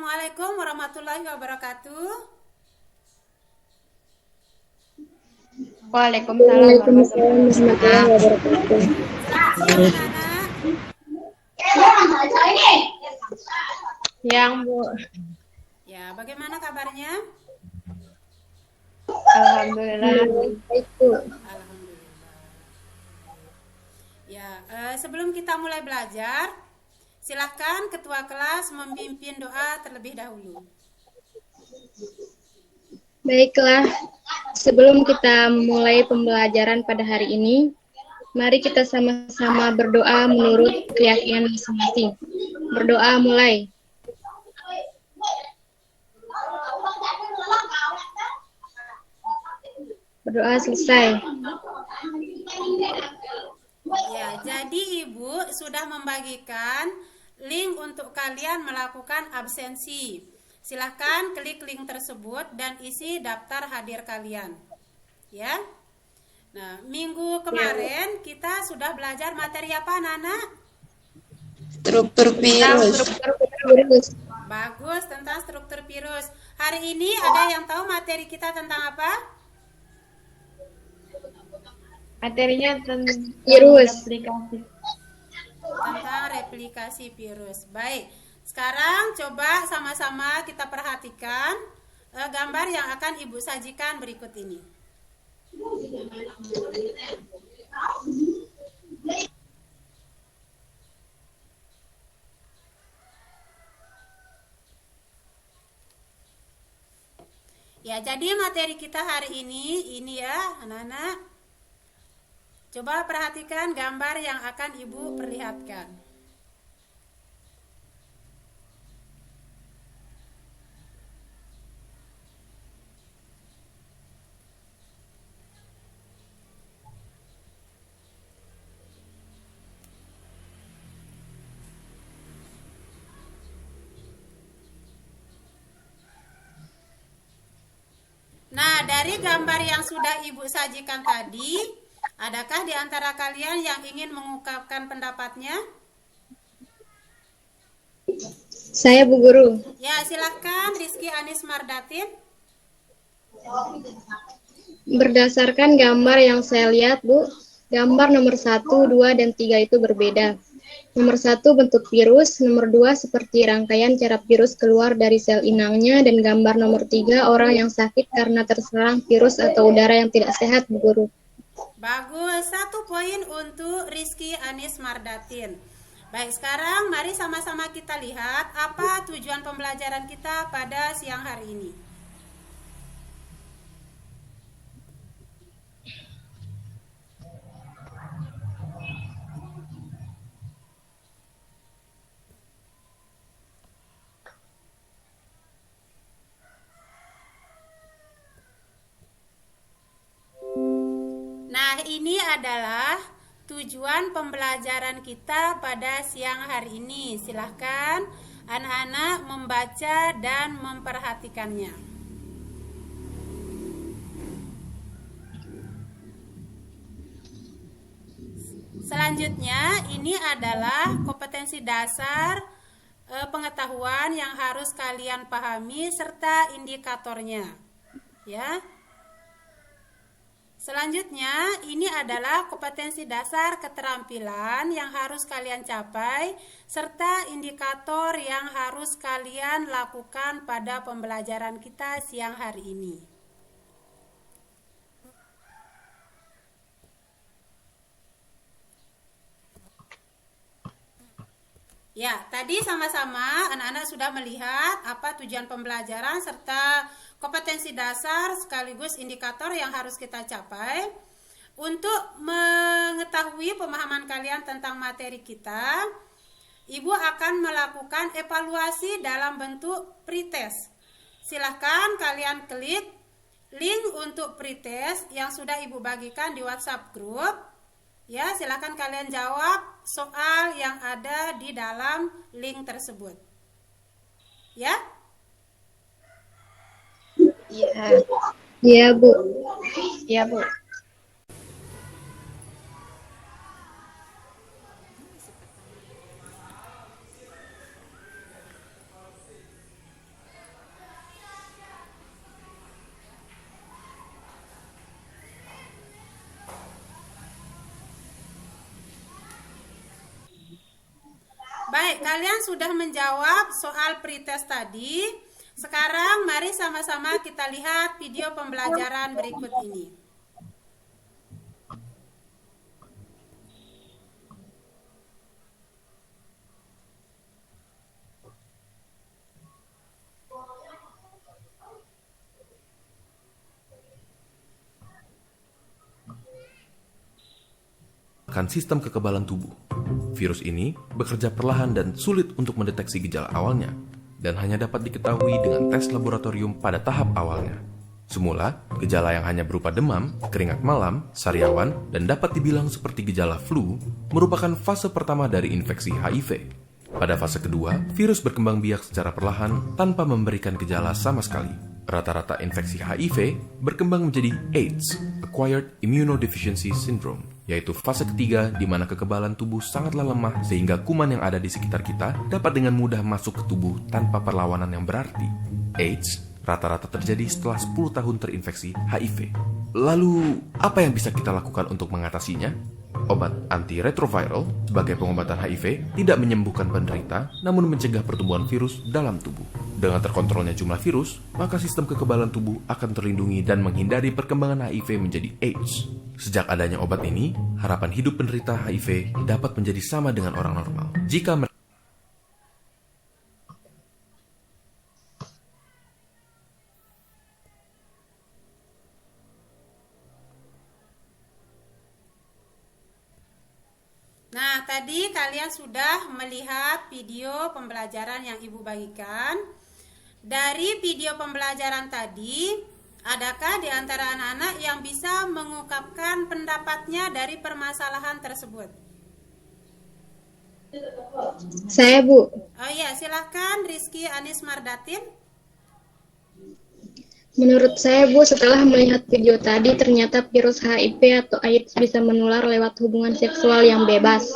Assalamualaikum warahmatullahi wabarakatuh. Waalaikumsalam Waalaikumsalam warahmatullahi warahmatullahi wabarakatuh. wabarakatuh. Selamat siang anak-anak. Yang Bu, Ya, bagaimana kabarnya? alhamdulillah. Baik, Bu. Alhamdulillah. Ya, sebelum kita mulai belajar, silahkan ketua kelas memimpin doa terlebih dahulu. Baiklah, sebelum kita mulai pembelajaran pada hari ini, mari kita sama-sama berdoa menurut keyakinan masing-masing. Berdoa mulai. Berdoa selesai. Ya, jadi Ibu sudah membagikan link untuk kalian melakukan absensi. Silahkan klik link tersebut dan isi daftar hadir kalian. Ya. Nah, minggu kemarin kita sudah belajar materi apa, Nana? Struktur virus. Virus. Bagus, tentang struktur virus. Hari ini ada yang tahu materi kita tentang apa? Materinya tentang Virus. aplikasi. Tentang replikasi virus. Baik, sekarang coba sama-sama kita perhatikan gambar yang akan Ibu sajikan berikut ini. Ya, jadi materi kita hari ini ya, anak-anak. Coba perhatikan gambar yang akan Ibu perlihatkan. Nah, dari gambar yang sudah Ibu sajikan tadi, adakah di antara kalian yang ingin mengungkapkan pendapatnya? Saya Bu Guru. Ya, silahkan Rizky Anis Mardatin. Berdasarkan gambar yang saya lihat, Bu, gambar nomor 1, 2, dan 3 itu berbeda. Nomor 1 bentuk virus, nomor 2 seperti rangkaian cara virus keluar dari sel inangnya, dan gambar nomor 3 orang yang sakit karena terserang virus atau udara yang tidak sehat, Bu Guru. Bagus, 1 poin untuk Rizky Anis Mardatin. Baik, sekarang mari sama-sama kita lihat apa tujuan pembelajaran kita pada siang hari ini. Nah, ini adalah tujuan pembelajaran kita pada siang hari ini. Silahkan anak-anak membaca dan memperhatikannya. Selanjutnya, ini adalah kompetensi dasar pengetahuan yang harus kalian pahami serta indikatornya. Ya. Selanjutnya, ini adalah kompetensi dasar keterampilan yang harus kalian capai, serta indikator yang harus kalian lakukan pada pembelajaran kita siang hari ini. Ya, tadi sama-sama anak-anak sudah melihat apa tujuan pembelajaran serta kompetensi dasar sekaligus indikator yang harus kita capai. Untuk mengetahui pemahaman kalian tentang materi kita, Ibu akan melakukan evaluasi dalam bentuk pretest. Silahkan kalian klik link untuk pretest yang sudah Ibu bagikan di WhatsApp group. Ya, silahkan kalian jawab soal yang ada di dalam link tersebut. Ya? Iya. Iya, Bu. Iya, Bu. Baik, kalian sudah menjawab soal pretest tadi. Sekarang mari sama-sama kita lihat video pembelajaran berikut ini. Sistem kekebalan tubuh. Virus ini bekerja perlahan dan sulit untuk mendeteksi gejala awalnya, dan hanya dapat diketahui dengan tes laboratorium pada tahap awalnya. Semula, gejala yang hanya berupa demam, keringat malam, sariawan, dan dapat dibilang seperti gejala flu, merupakan fase pertama dari infeksi HIV. Pada fase kedua, virus berkembang biak secara perlahan tanpa memberikan gejala sama sekali. Rata-rata infeksi HIV berkembang menjadi AIDS, Acquired Immunodeficiency Syndrome, yaitu fase ketiga di mana kekebalan tubuh sangatlah lemah sehingga kuman yang ada di sekitar kita dapat dengan mudah masuk ke tubuh tanpa perlawanan yang berarti. AIDS rata-rata terjadi setelah 10 tahun terinfeksi HIV. Lalu, apa yang bisa kita lakukan untuk mengatasinya? Obat antiretroviral sebagai pengobatan HIV tidak menyembuhkan penderita, namun mencegah pertumbuhan virus dalam tubuh. Dengan terkontrolnya jumlah virus, maka sistem kekebalan tubuh akan terlindungi dan menghindari perkembangan HIV menjadi AIDS. Sejak adanya obat ini, harapan hidup penderita HIV dapat menjadi sama dengan orang normal. Jika Nah, tadi kalian sudah melihat video pembelajaran yang Ibu bagikan. Dari video pembelajaran tadi, adakah di antara anak-anak yang bisa mengungkapkan pendapatnya dari permasalahan tersebut? Saya, Bu. Oh iya, silahkan Rizky Anis Mardatin. Menurut saya, Bu, setelah melihat video tadi, ternyata virus HIV atau AIDS bisa menular lewat hubungan seksual yang bebas.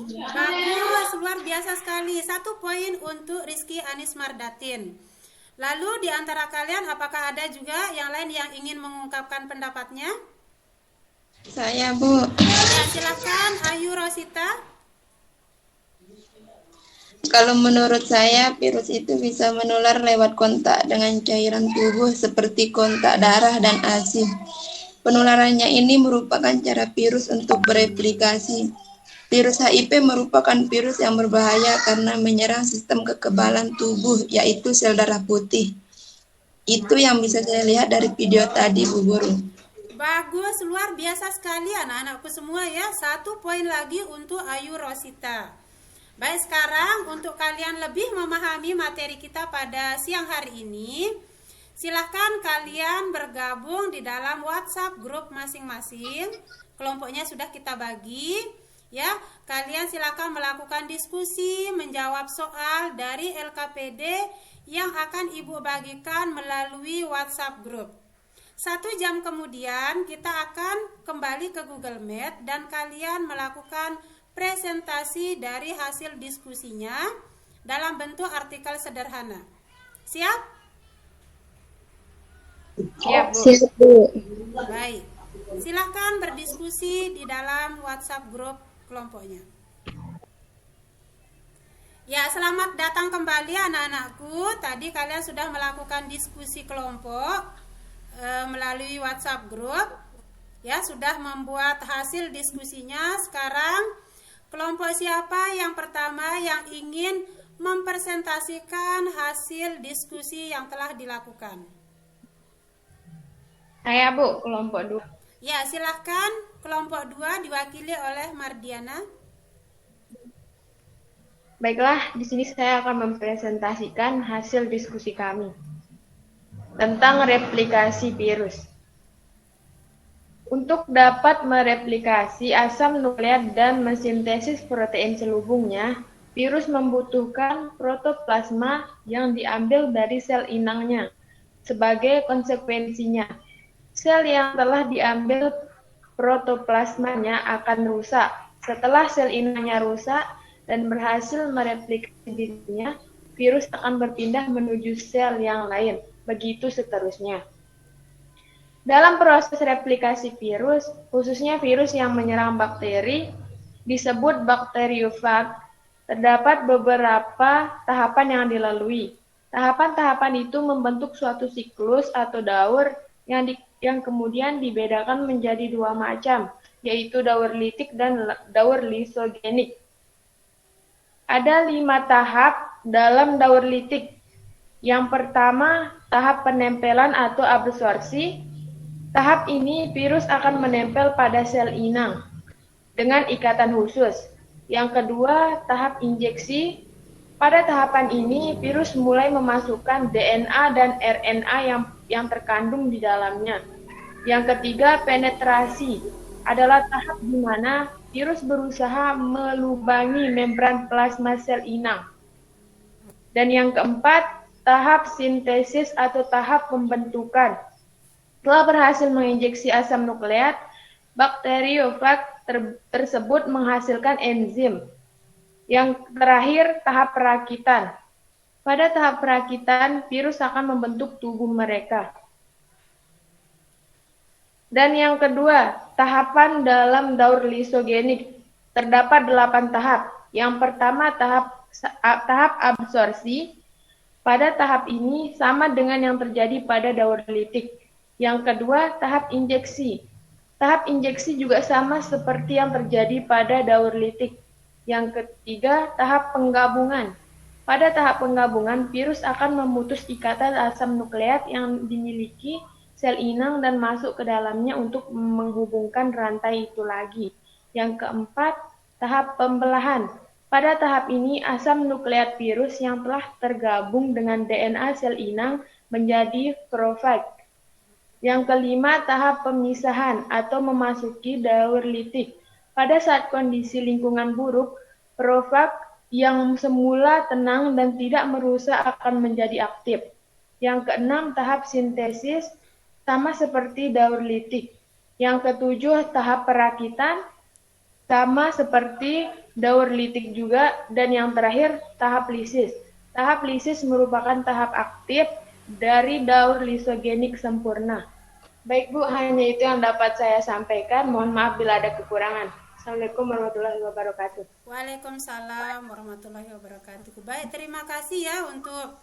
Bagus, luar biasa sekali. 1 poin untuk Rizky Anis Mardatin. Lalu di antara kalian apakah ada juga yang lain yang ingin mengungkapkan pendapatnya? Saya, Bu. Ya, silakan Ayu Rosita. Kalau menurut saya, virus itu bisa menular lewat kontak dengan cairan tubuh seperti kontak darah dan ASI. Penularannya ini merupakan cara virus untuk bereplikasi. Virus HIV merupakan virus yang berbahaya karena menyerang sistem kekebalan tubuh, yaitu sel darah putih. Itu yang bisa saya lihat dari video tadi, Bu Guru. Bagus, luar biasa sekali anak-anakku semua ya. 1 poin lagi untuk Ayu Rosita. Baik, sekarang untuk kalian lebih memahami materi kita pada siang hari ini, silahkan kalian bergabung di dalam WhatsApp grup masing-masing. Kelompoknya sudah kita bagi. Ya, kalian silakan melakukan diskusi, menjawab soal dari LKPD yang akan Ibu bagikan melalui WhatsApp group. 1 jam kemudian kita akan kembali ke Google Meet dan kalian melakukan presentasi dari hasil diskusinya dalam bentuk artikel sederhana. Siap? Siap, Bu. Siap, Bu. Baik. Silakan berdiskusi di dalam WhatsApp grup kelompoknya. Ya, selamat datang kembali anak-anakku. Tadi kalian sudah melakukan diskusi kelompok melalui WhatsApp grup. Ya, sudah membuat hasil diskusinya. Sekarang kelompok siapa yang pertama yang ingin mempresentasikan hasil diskusi yang telah dilakukan? Saya, Bu, kelompok 2. Ya, silahkan kelompok 2 diwakili oleh Mardiana. Baiklah, di sini saya akan mempresentasikan hasil diskusi kami tentang replikasi virus. Untuk dapat mereplikasi asam nukleat dan mensintesis protein selubungnya, virus membutuhkan protoplasma yang diambil dari sel inangnya. Sebagai konsekuensinya, sel yang telah diambil protoplasmanya akan rusak. Setelah sel inangnya rusak dan berhasil mereplikasi dirinya, virus akan berpindah menuju sel yang lain. Begitu seterusnya. Dalam proses replikasi virus, khususnya virus yang menyerang bakteri, disebut bakteriofag, terdapat beberapa tahapan yang dilalui. Tahapan-tahapan itu membentuk suatu siklus atau daur yang kemudian dibedakan menjadi dua macam, yaitu daur litik dan daur lisogenik. Ada 5 tahap dalam daur litik. Yang pertama, tahap penempelan atau absorpsi. Tahap ini virus akan menempel pada sel inang dengan ikatan khusus. Yang kedua, tahap injeksi. Pada tahapan ini, virus mulai memasukkan DNA dan RNA yang terkandung di dalamnya. Yang ketiga, penetrasi adalah tahap di mana virus berusaha melubangi membran plasma sel inang. Dan yang keempat, tahap sintesis atau tahap pembentukan. Setelah berhasil menginjeksi asam nukleat, bakteriofag tersebut menghasilkan enzim. Yang terakhir, tahap perakitan. Pada tahap perakitan, virus akan membentuk tubuh mereka. Dan yang kedua, tahapan dalam daur lisogenik. Terdapat 8 tahap. Yang pertama, tahap absorpsi. Pada tahap ini sama dengan yang terjadi pada daur litik. Yang kedua, tahap injeksi. Tahap injeksi juga sama seperti yang terjadi pada daur litik. Yang ketiga, tahap penggabungan. Pada tahap penggabungan, virus akan memutus ikatan asam nukleat yang dimiliki sel inang dan masuk ke dalamnya untuk menghubungkan rantai itu lagi. Yang keempat, tahap pembelahan. Pada tahap ini, asam nukleat virus yang telah tergabung dengan DNA sel inang menjadi profag. Yang kelima, tahap pemisahan atau memasuki daur litik. Pada saat kondisi lingkungan buruk, profag yang semula tenang dan tidak merusak akan menjadi aktif. Yang keenam, tahap sintesis, sama seperti daur litik. Yang ketujuh, tahap perakitan, sama seperti daur litik juga. Dan yang terakhir, tahap lisis. Tahap lisis merupakan tahap aktif dari daur lisogenik sempurna. Baik Bu, hanya itu yang dapat saya sampaikan. Mohon maaf bila ada kekurangan. Assalamualaikum warahmatullahi wabarakatuh. Waalaikumsalam warahmatullahi wabarakatuh. Baik, terima kasih ya untuk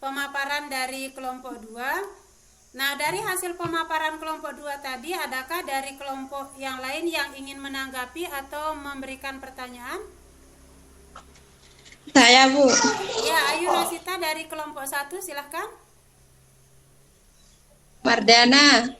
pemaparan dari kelompok 2. Nah, dari hasil pemaparan kelompok 2 tadi, adakah dari kelompok yang lain yang ingin menanggapi atau memberikan pertanyaan? Saya, Bu. Ya, Ayu Rosita dari kelompok 1, silahkan. Mardana,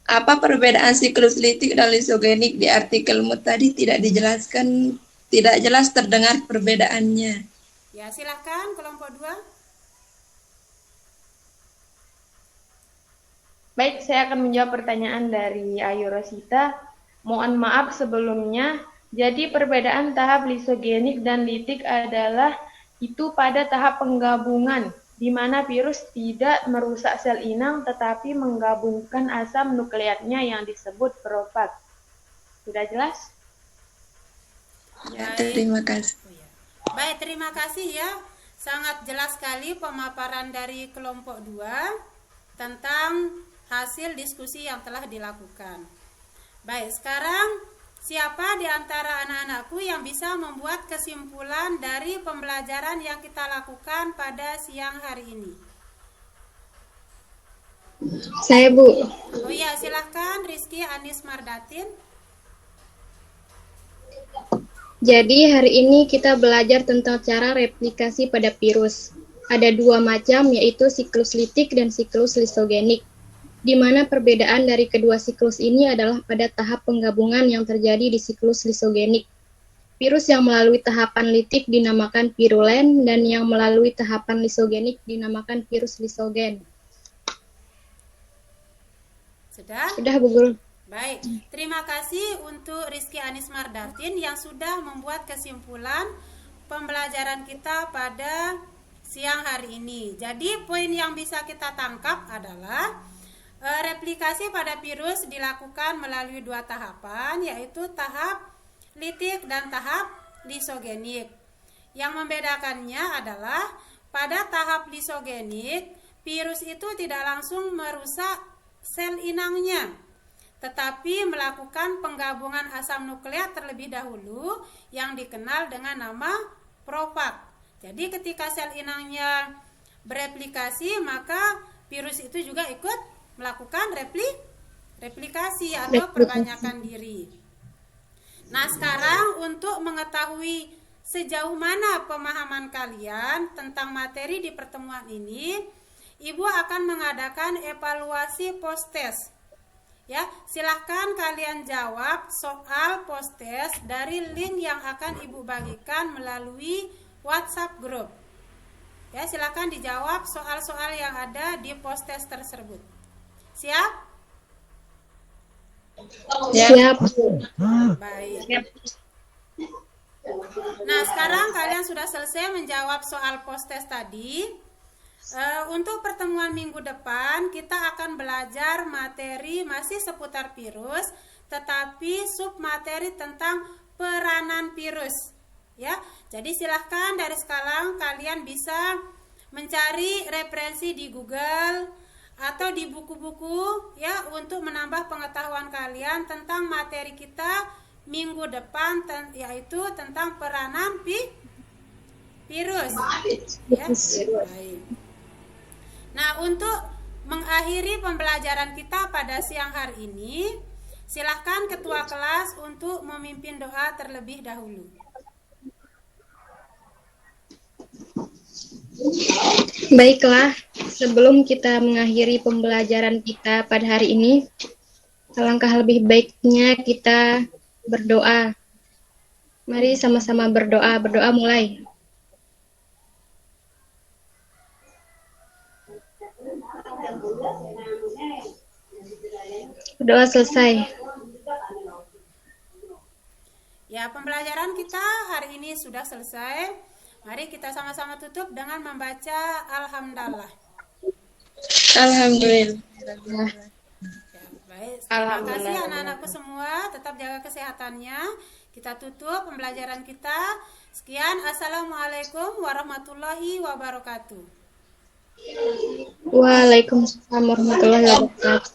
apa perbedaan siklus litik dan lisogenik di artikelmu tadi tidak dijelaskan, tidak jelas terdengar perbedaannya. Ya, silahkan kelompok 2. Baik, saya akan menjawab pertanyaan dari Ayu Rosita. Mohon maaf sebelumnya. Jadi perbedaan tahap lisogenik dan litik adalah itu pada tahap penggabungan, di mana virus tidak merusak sel inang tetapi menggabungkan asam nukleatnya yang disebut profag. Sudah jelas? Ya, terima kasih. Baik, terima kasih ya. Sangat jelas sekali pemaparan dari kelompok 2 tentang hasil diskusi yang telah dilakukan. Baik, sekarang siapa di antara anak-anakku yang bisa membuat kesimpulan dari pembelajaran yang kita lakukan pada siang hari ini? Saya, Bu. Oh iya, silahkan Rizky Anis Mardatin. Jadi hari ini kita belajar tentang cara replikasi pada virus. Ada 2 macam, yaitu siklus litik dan siklus lisogenik, di mana perbedaan dari kedua siklus ini adalah pada tahap penggabungan yang terjadi di siklus lisogenik. Virus yang melalui tahapan litik dinamakan virulen, dan yang melalui tahapan lisogenik dinamakan virus lisogen. Sudah, Bu Guru. Baik, terima kasih untuk Rizky Anis Mardatin yang sudah membuat kesimpulan pembelajaran kita pada siang hari ini. Jadi poin yang bisa kita tangkap adalah replikasi pada virus dilakukan melalui 2 tahapan, yaitu tahap litik dan tahap lisogenik. Yang membedakannya adalah pada tahap lisogenik, virus itu tidak langsung merusak sel inangnya, tetapi melakukan penggabungan asam nukleat terlebih dahulu yang dikenal dengan nama profag. Jadi ketika sel inangnya bereplikasi, maka virus itu juga ikut melakukan replikasi atau perbanyakan diri. Nah, sekarang untuk mengetahui sejauh mana pemahaman kalian tentang materi di pertemuan ini, Ibu akan mengadakan evaluasi post-test. Ya, silahkan kalian jawab soal post-test dari link yang akan Ibu bagikan melalui WhatsApp group. Ya, silahkan dijawab soal-soal yang ada di post-test tersebut. Siap? Siap. Baik. Nah, sekarang kalian sudah selesai menjawab soal post-test tadi. Untuk pertemuan minggu depan kita akan belajar materi masih seputar virus, tetapi submateri tentang peranan virus. Ya, jadi silahkan dari sekarang kalian bisa mencari referensi di Google atau di buku-buku ya untuk menambah pengetahuan kalian tentang materi kita minggu depan, yaitu tentang peranan virus. Ya, baik. Nah, untuk mengakhiri pembelajaran kita pada siang hari ini, silahkan ketua kelas untuk memimpin doa terlebih dahulu. Baiklah, sebelum kita mengakhiri pembelajaran kita pada hari ini, alangkah lebih baiknya kita berdoa. Mari sama-sama berdoa. Berdoa mulai. Berdoa selesai. Ya, pembelajaran kita hari ini sudah selesai. Mari kita sama-sama tutup dengan membaca Alhamdulillah. Alhamdulillah. Ya, baik. Terima kasih anak-anakku semua. Tetap jaga kesehatannya. Kita tutup pembelajaran kita. Sekian. Assalamualaikum warahmatullahi wabarakatuh. Waalaikumsalam warahmatullahi wabarakatuh.